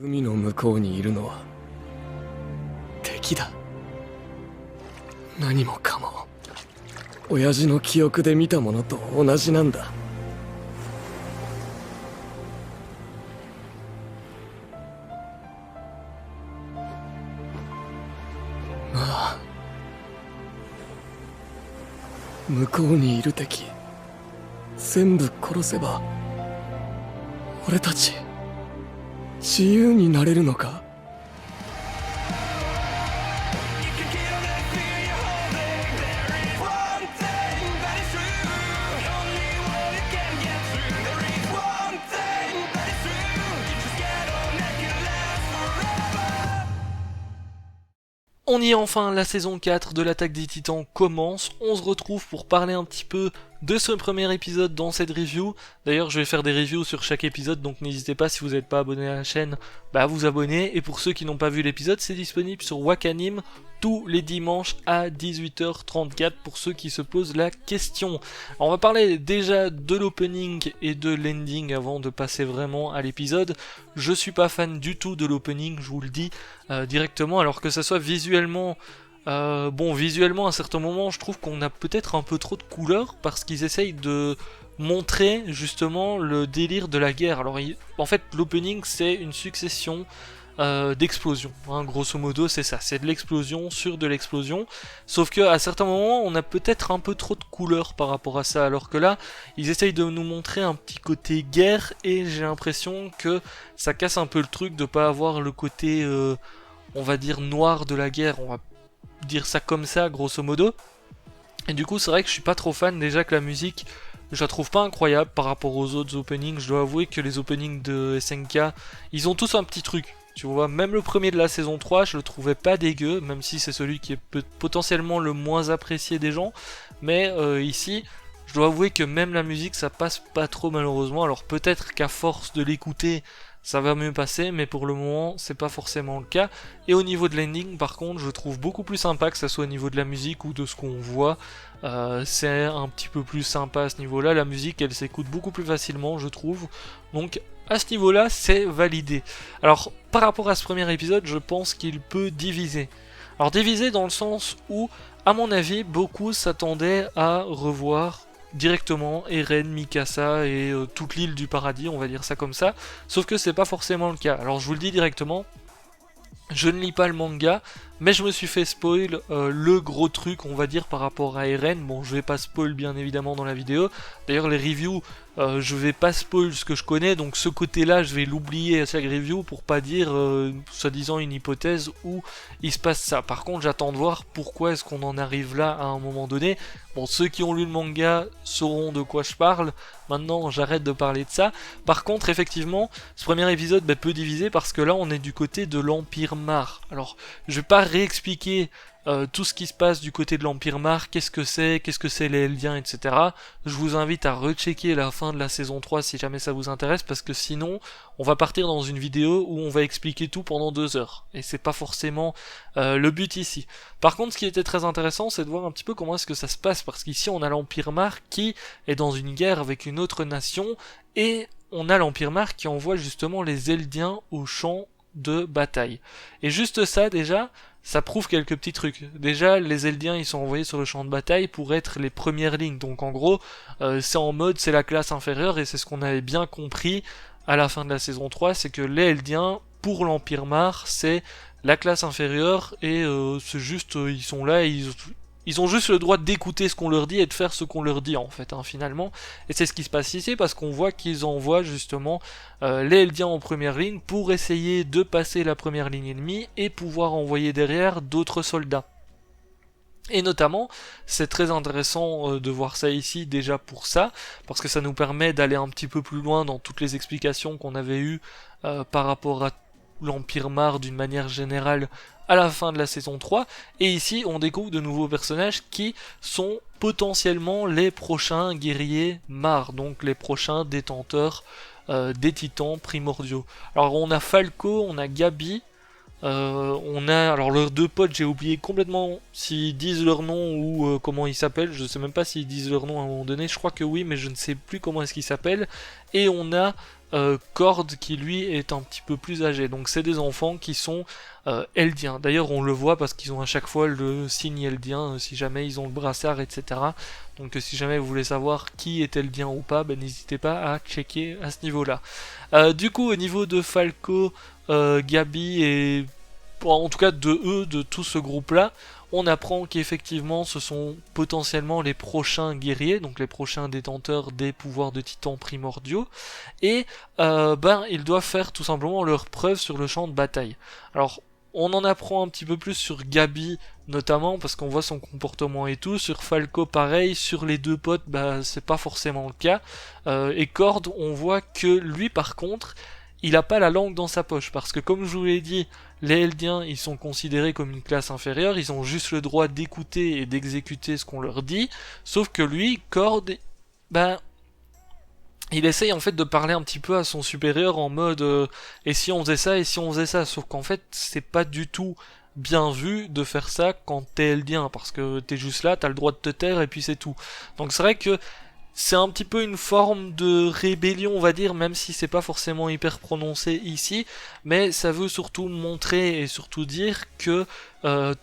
海の向こうにいるのは敵だ。何もかも親父の記憶で見たものと同じなんだ。ああ、向こうにいる敵全部殺せば俺たち自由になれるのか。On y est enfin, la saison 4 de l'Attaque des Titans commence. On se retrouve pour parler un petit peu de ce premier épisode dans cette review. D'ailleurs, je vais faire des reviews sur chaque épisode, donc n'hésitez pas, si vous n'êtes pas abonné à la chaîne, à vous abonner. Et pour ceux qui n'ont pas vu l'épisode, c'est disponible sur Wakanim tous les dimanches à 18h34 pour ceux qui se posent la question. Alors, on va parler déjà de l'opening et de l'ending avant de passer vraiment à l'épisode. Je suis pas fan du tout de l'opening, je vous le dis directement, alors que ça soit visuellement... visuellement à certains moments je trouve qu'on a peut-être un peu trop de couleurs parce qu'ils essayent de montrer justement le délire de la guerre. Alors en fait l'opening c'est une succession d'explosions, hein, grosso modo c'est ça, c'est de l'explosion sur de l'explosion, sauf que à certains moments on a peut-être un peu trop de couleurs par rapport à ça, alors que là ils essayent de nous montrer un petit côté guerre et j'ai l'impression que ça casse un peu le truc de pas avoir le côté on va dire noir de la guerre, on va dire ça comme ça grosso modo. Et du coup c'est vrai que je suis pas trop fan, déjà que la musique je la trouve pas incroyable par rapport aux autres openings. Je dois avouer que les openings de SNK ils ont tous un petit truc, tu vois, même le premier de la saison 3 je le trouvais pas dégueu, même si c'est celui qui est potentiellement le moins apprécié des gens, mais ici je dois avouer que même la musique ça passe pas trop malheureusement. Alors peut-être qu'à force de l'écouter ça va mieux passer, mais pour le moment c'est pas forcément le cas. Et au niveau de l'ending par contre je trouve beaucoup plus sympa, que ça soit au niveau de la musique ou de ce qu'on voit, c'est un petit peu plus sympa à ce niveau là, la musique elle s'écoute beaucoup plus facilement je trouve, donc à ce niveau là c'est validé. Alors par rapport à ce premier épisode je pense qu'il peut diviser. Alors diviser dans le sens où à mon avis beaucoup s'attendaient à revoir directement Eren, Mikasa et toute l'île du paradis, on va dire ça comme ça, sauf que c'est pas forcément le cas. Alors je vous le dis directement, je ne lis pas le manga, mais je me suis fait spoil le gros truc on va dire par rapport à Eren. Bon je vais pas spoil bien évidemment dans la vidéo, d'ailleurs les reviews je vais pas spoil ce que je connais, donc ce côté là je vais l'oublier à chaque review pour pas dire soi-disant une hypothèse où il se passe ça. Par contre j'attends de voir pourquoi est-ce qu'on en arrive là à un moment donné. Bon ceux qui ont lu le manga sauront de quoi je parle, maintenant j'arrête de parler de ça. Par contre effectivement ce premier épisode peut diviser parce que là on est du côté de l'Empire Mar. Alors je vais pas réexpliquer tout ce qui se passe du côté de l'Empire Mar, qu'est-ce que c'est les Eldiens, etc. Je vous invite à rechecker la fin de la saison 3 si jamais ça vous intéresse, parce que sinon on va partir dans une vidéo où on va expliquer tout pendant 2 heures, et c'est pas forcément le but ici. Par contre ce qui était très intéressant c'est de voir un petit peu comment est-ce que ça se passe, parce qu'ici on a l'Empire Mar qui est dans une guerre avec une autre nation, et on a l'Empire Mar qui envoie justement les Eldiens au champ de bataille. Et juste ça déjà, ça prouve quelques petits trucs. Déjà, les Eldiens ils sont envoyés sur le champ de bataille pour être les premières lignes. Donc en gros, c'est en mode c'est la classe inférieure, et c'est ce qu'on avait bien compris à la fin de la saison 3, c'est que les Eldiens, pour l'Empire Mar, c'est la classe inférieure, et c'est juste, ils sont là, et ils ont juste le droit d'écouter ce qu'on leur dit et de faire ce qu'on leur dit en fait, finalement. Et c'est ce qui se passe ici, parce qu'on voit qu'ils envoient justement les Eldiens en première ligne pour essayer de passer la première ligne ennemie et pouvoir envoyer derrière d'autres soldats. Et notamment, c'est très intéressant de voir ça ici déjà pour ça, parce que ça nous permet d'aller un petit peu plus loin dans toutes les explications qu'on avait eues par rapport à l'Empire Mar d'une manière générale à la fin de la saison 3, et ici on découvre de nouveaux personnages qui sont potentiellement les prochains guerriers Mar, donc les prochains détenteurs des titans primordiaux. Alors on a Falco, on a Gabi, on a alors leurs deux potes, j'ai oublié complètement s'ils disent leur nom ou comment ils s'appellent, je sais même pas s'ils disent leur nom à un moment donné, je crois que oui mais je ne sais plus comment est-ce qu'ils s'appellent, et on a Cord qui lui est un petit peu plus âgé. Donc c'est des enfants qui sont eldiens. D'ailleurs on le voit parce qu'ils ont à chaque fois le signe eldien si jamais ils ont le brassard, etc. Donc si jamais vous voulez savoir qui est eldien ou pas, ben, n'hésitez pas à checker à ce niveau-là. Du coup au niveau de Falco, Gabi et en tout cas de eux, de tout ce groupe-là, on apprend qu'effectivement ce sont potentiellement les prochains guerriers, donc les prochains détenteurs des pouvoirs de titans primordiaux, et ils doivent faire tout simplement leur preuve sur le champ de bataille. Alors on en apprend un petit peu plus sur Gabi notamment parce qu'on voit son comportement et tout, sur Falco pareil, sur les deux potes c'est pas forcément le cas, et Cord on voit que lui par contre il a pas la langue dans sa poche, parce que comme je vous l'ai dit, les Eldiens, ils sont considérés comme une classe inférieure, ils ont juste le droit d'écouter et d'exécuter ce qu'on leur dit, sauf que lui, Cord, il essaye en fait de parler un petit peu à son supérieur en mode et si on faisait ça, et si on faisait ça, sauf qu'en fait, c'est pas du tout bien vu de faire ça quand t'es Eldien, parce que t'es juste là, t'as le droit de te taire, et puis c'est tout. Donc c'est vrai que c'est un petit peu une forme de rébellion, on va dire, même si c'est pas forcément hyper prononcé ici, mais ça veut surtout montrer et surtout dire que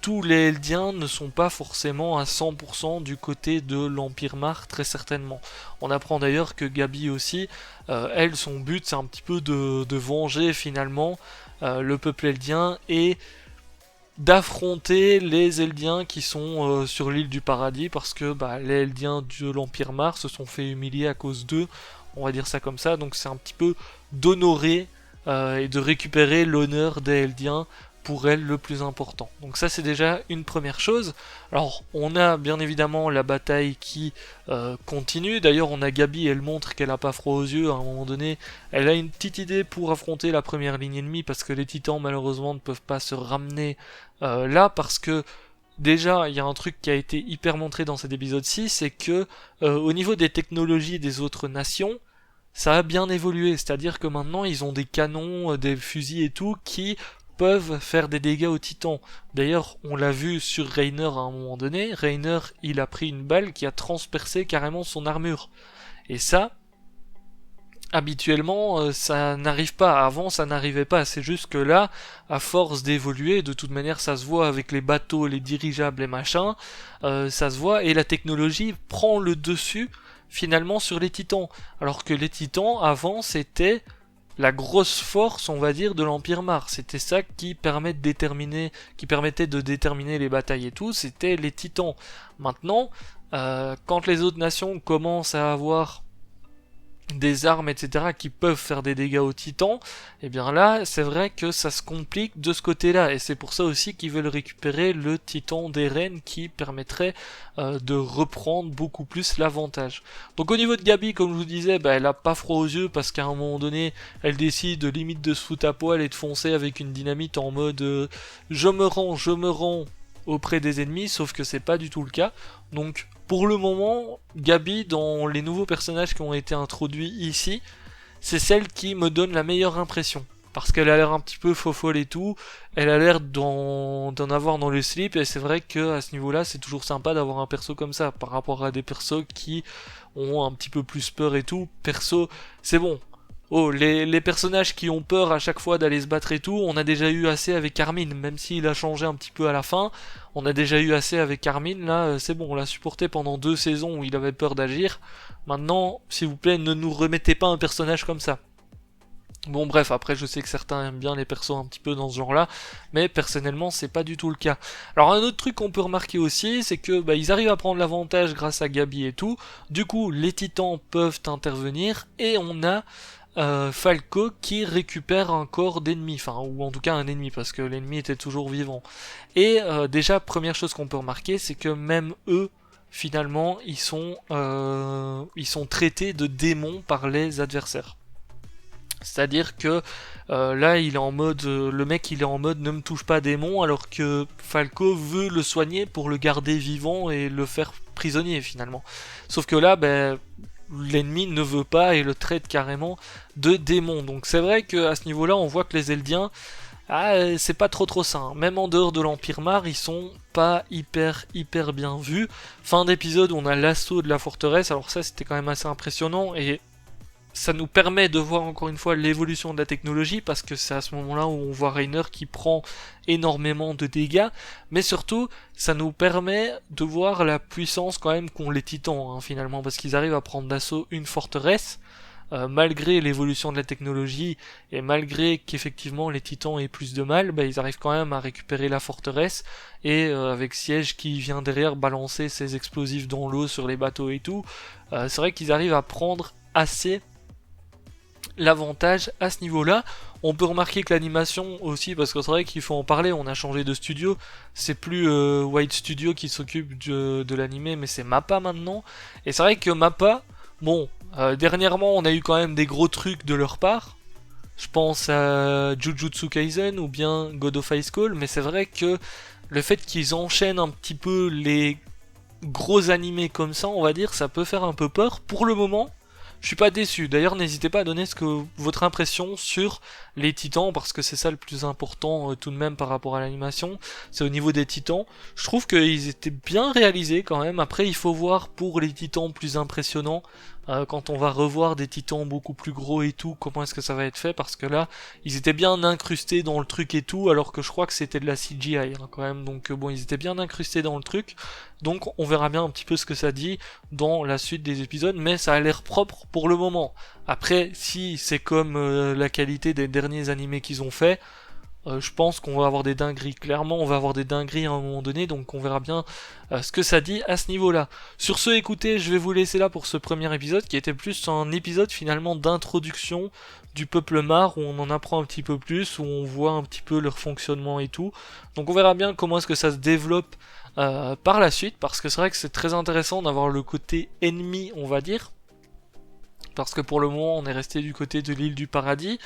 tous les Eldiens ne sont pas forcément à 100% du côté de l'Empire Mar, très certainement. On apprend d'ailleurs que Gabi aussi, elle, son but c'est un petit peu de venger finalement le peuple Eldien et d'affronter les Eldiens qui sont sur l'île du paradis, parce que les Eldiens de l'Empire Mar se sont fait humilier à cause d'eux, on va dire ça comme ça, donc c'est un petit peu d'honorer et de récupérer l'honneur des Eldiens pour elle le plus important. Donc ça c'est déjà une première chose. Alors on a bien évidemment la bataille qui continue, d'ailleurs on a Gabi, elle montre qu'elle a pas froid aux yeux, à un moment donné elle a une petite idée pour affronter la première ligne ennemie, parce que les titans malheureusement ne peuvent pas se ramener là, parce que déjà il y a un truc qui a été hyper montré dans cet épisode-ci, c'est que au niveau des technologies des autres nations, ça a bien évolué, c'est-à-dire que maintenant ils ont des canons, des fusils et tout qui peuvent faire des dégâts aux titans. D'ailleurs, on l'a vu sur Reiner à un moment donné, Reiner, il a pris une balle qui a transpercé carrément son armure. Et ça, habituellement, ça n'arrive pas. Avant, ça n'arrivait pas. C'est juste que là, à force d'évoluer, de toute manière, ça se voit avec les bateaux, les dirigeables et machin, ça se voit, et la technologie prend le dessus, finalement, sur les titans. Alors que les titans, avant, c'était la grosse force, on va dire, de l'Empire Mar. C'était ça qui permettait de déterminer les batailles et tout, c'était les titans. Maintenant, quand les autres nations commencent à avoir des armes, etc., qui peuvent faire des dégâts aux titans, et bien là, c'est vrai que ça se complique de ce côté-là, et c'est pour ça aussi qu'ils veulent récupérer le titan des reines qui permettrait de reprendre beaucoup plus l'avantage. Donc au niveau de Gabi, comme je vous disais, elle a pas froid aux yeux, parce qu'à un moment donné, elle décide limite de se foutre à poil et de foncer avec une dynamite en mode je me rends auprès des ennemis, sauf que c'est pas du tout le cas. Donc pour le moment, Gabi, dans les nouveaux personnages qui ont été introduits ici, c'est celle qui me donne la meilleure impression. Parce qu'elle a l'air un petit peu faux-folle et tout, elle a l'air d'en avoir dans le slip, et c'est vrai que à ce niveau-là, c'est toujours sympa d'avoir un perso comme ça, par rapport à des persos qui ont un petit peu plus peur et tout. Perso, c'est bon. Oh, les personnages qui ont peur à chaque fois d'aller se battre et tout, on a déjà eu assez avec Armin, même s'il a changé un petit peu à la fin, on a déjà eu assez avec Armin, là c'est bon, on l'a supporté pendant 2 saisons où il avait peur d'agir. Maintenant, s'il vous plaît, ne nous remettez pas un personnage comme ça. Bon bref, après je sais que certains aiment bien les persos un petit peu dans ce genre-là, mais personnellement c'est pas du tout le cas. Alors un autre truc qu'on peut remarquer aussi, c'est que ils arrivent à prendre l'avantage grâce à Gabi et tout, du coup les titans peuvent intervenir, et on a Falco qui récupère un corps d'ennemi, enfin ou en tout cas un ennemi, parce que l'ennemi était toujours vivant. Et déjà première chose qu'on peut remarquer, c'est que même eux finalement ils sont traités de démons par les adversaires. C'est-à-dire que là il est en mode, le mec il est en mode ne me touche pas démon, alors que Falco veut le soigner pour le garder vivant et le faire prisonnier finalement. Sauf que là l'ennemi ne veut pas et le traite carrément de démon. Donc c'est vrai qu'à ce niveau-là, on voit que les Eldiens, c'est pas trop sain. Même en dehors de l'Empire Mar, ils sont pas hyper bien vus. Fin d'épisode, on a l'assaut de la forteresse. Alors ça, c'était quand même assez impressionnant. Et ça nous permet de voir encore une fois l'évolution de la technologie, parce que c'est à ce moment-là où on voit Reiner qui prend énormément de dégâts, mais surtout ça nous permet de voir la puissance quand même qu'ont les titans, hein, finalement, parce qu'ils arrivent à prendre d'assaut une forteresse, malgré l'évolution de la technologie, et malgré qu'effectivement les titans aient plus de mal, bah, ils arrivent quand même à récupérer la forteresse, et avec Siege qui vient derrière balancer ses explosifs dans l'eau sur les bateaux et tout, c'est vrai qu'ils arrivent à prendre assez l'avantage à ce niveau-là. On peut remarquer que l'animation aussi, parce que c'est vrai qu'il faut en parler, on a changé de studio, c'est plus White Studio qui s'occupe de l'animé, mais c'est Mappa maintenant, et c'est vrai que Mappa, bon, dernièrement on a eu quand même des gros trucs de leur part, je pense à Jujutsu Kaisen ou bien God of High School, mais c'est vrai que le fait qu'ils enchaînent un petit peu les gros animés comme ça, on va dire, ça peut faire un peu peur. Pour le moment, je suis pas déçu. D'ailleurs, n'hésitez pas à donner votre impression sur les titans, parce que c'est ça le plus important tout de même par rapport à l'animation. C'est au niveau des titans. Je trouve qu'ils étaient bien réalisés quand même. Après, il faut voir pour les titans plus impressionnants, quand on va revoir des titans beaucoup plus gros et tout, comment est-ce que ça va être fait, parce que là, ils étaient bien incrustés dans le truc et tout, alors que je crois que c'était de la CGI hein, quand même. Donc bon, ils étaient bien incrustés dans le truc. Donc on verra bien un petit peu ce que ça dit dans la suite des épisodes, mais ça a l'air propre pour le moment. Après, si c'est comme la qualité des derniers animés qu'ils ont fait, je pense qu'on va avoir des dingueries. Clairement, on va avoir des dingueries à un moment donné, donc on verra bien ce que ça dit à ce niveau-là. Sur ce, écoutez, je vais vous laisser là pour ce premier épisode, qui était plus un épisode finalement d'introduction du peuple Mar, où on en apprend un petit peu plus, où on voit un petit peu leur fonctionnement et tout. Donc on verra bien comment est-ce que ça se développe par la suite, parce que c'est vrai que c'est très intéressant d'avoir le côté ennemi, on va dire, parce que pour le moment on est resté du côté de l'île du paradis,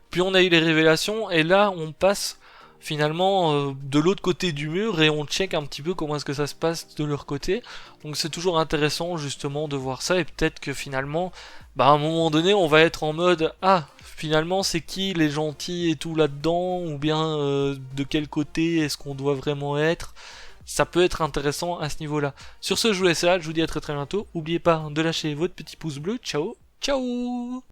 puis on a eu les révélations, et là on passe finalement de l'autre côté du mur, et on check un petit peu comment est-ce que ça se passe de leur côté. Donc c'est toujours intéressant justement de voir ça, et peut-être que finalement, bah à un moment donné on va être en mode, ah finalement c'est qui les gentils et tout là-dedans, ou bien de quel côté est-ce qu'on doit vraiment être. Ça peut être intéressant à ce niveau-là. Sur ce, je vous laisse là, je vous dis à très très bientôt. N'oubliez pas de lâcher votre petit pouce bleu. Ciao, ciao.